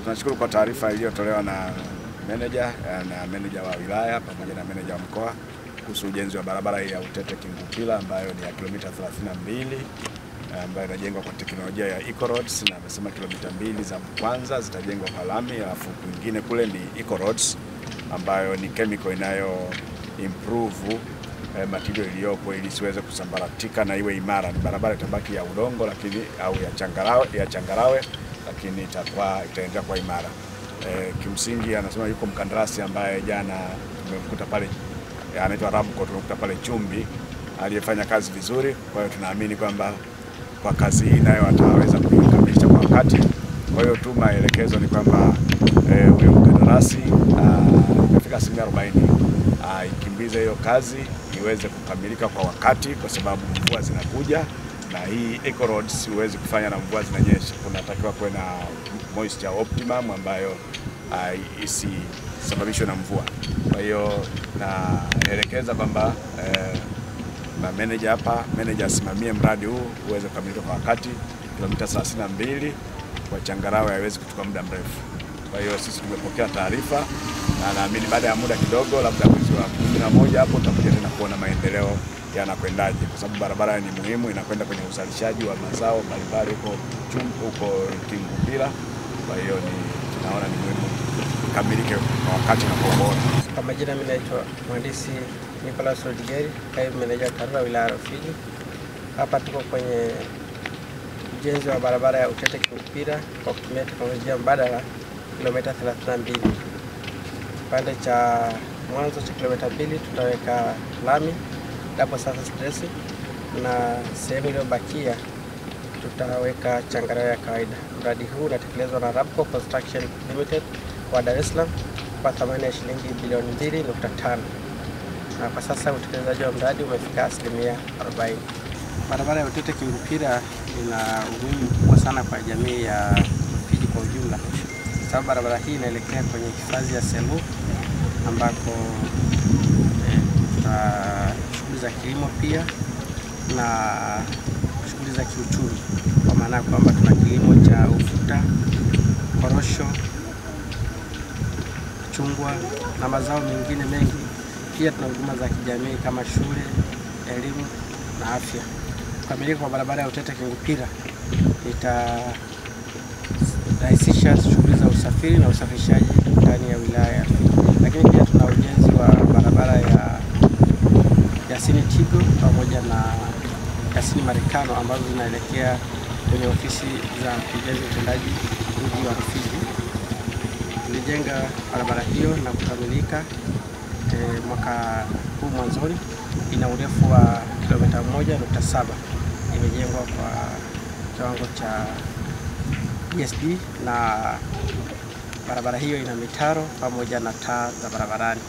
Tunashukuru kwa taarifa iliyotolewa na meneja wa wilaya pamoja na meneja wa mkoa kuhusu ujenzi wa barabara ya Utete Kingupila ambayo ni ya kilomita 32 ambayo inajengwa kwa teknolojia ya Eco-Roads, na amesema kilomita 2 za kwanza zitajengwa kwa lami, alafu kwingine kule ni Eco-Roads ambayo ni chemical inayo improve material iliyopo ili siweze kusambaratika na iwe imara. Ni barabara itabaki ya udongo lakini au ya changarawe lakini itaendelea kwa imara. Kimsingi anasema yuko mkandarasi ambaye jana tumemkuta pale, anaitwa Ramco, tumemkuta pale Chumbi, aliyefanya kazi vizuri. Kwa hiyo tunaamini kwamba kwa kazi hii nayo ataweza kukamilisha kwa wakati. Kwa hiyo tu maelekezo ni kwamba huyo mkandarasi kufika 40 ikimbize hiyo kazi iweze kukamilika kwa wakati, kwa sababu mvua zinakuja na hii Eco-Roads huwezi kufanya na mvua zinanyesha. Kunatakiwa kuwe na moisture optimum ambayo isisababishwe na mvua. Kwa hiyo naelekeza kwamba meneja asimamie mradi huu uweze kukamilika kwa wakati. Kilomita 32 kwa changarawe haiwezi kuchukua muda mrefu. Kwa hiyo sisi tumepokea taarifa na naamini baada ya muda kidogo, labda mwezi wa 11 hapo tutakuja tena kuona maendeleo yanakwendaje, kwa sababu barabara ni muhimu, inakwenda kwenye uzalishaji wa mazao mbalimbali huko Kingupila. Kwa hiyo tunaona ni muhimu ikamilike kwa wakati na kwa ubora. Kwa majina mimi naitwa Mhandisi Nicholas Rodigeri, kaimu meneja TARURA wilaya ya Rufiji. Hapa tuko kwenye ujenzi wa barabara ya Utete Kingupila kwa kutumia teknolojia mbadala kilomita 32. Kipande cha mwanzo cha kilomita 2 tutaweka lami double surface dressing, na sehemu iliyobakia tutaweka changarawe ya kawaida. Mradi huu unatekelezwa na Ramco Construction Limited wa Dar es Salaam kwa thamani ya shilingi bilioni 2.5. Na kwa sasa utekelezaji wa mradi umefika 40%. Barabara ya Utete Kingupila ina umuhimu mkubwa sana kwa jamii ya Rufiji kwa ujumla, sababu barabara hii inaelekea kwenye hifadhi ya Selous ambako shughuli za kilimo pia na shughuli za kiuchumi, kwa maana kwamba tuna kilimo cha ufuta, korosho, chungwa na mazao mengine mengi. Pia tuna huduma za kijamii kama shule, elimu na afya. Kukamilika kwa barabara ya Utete Kingupila itarahisisha shughuli za usafiri na usafirishaji ndani ya wilaya ya Rufiji. Lakini pia tuna ujenzi wa barabara ya Yasini Tigo pamoja na Yasini Marekano ambazo zinaelekea kwenye ofisi za mkurugenzi mtendaji mji wa Rufiji. Tulijenga barabara hiyo na kukamilika mwaka huu mwanzoni. Ina urefu wa kilomita 1.7. Imejengwa kwa kiwango cha ESD na barabara hiyo ina mitaro pamoja na taa za barabarani.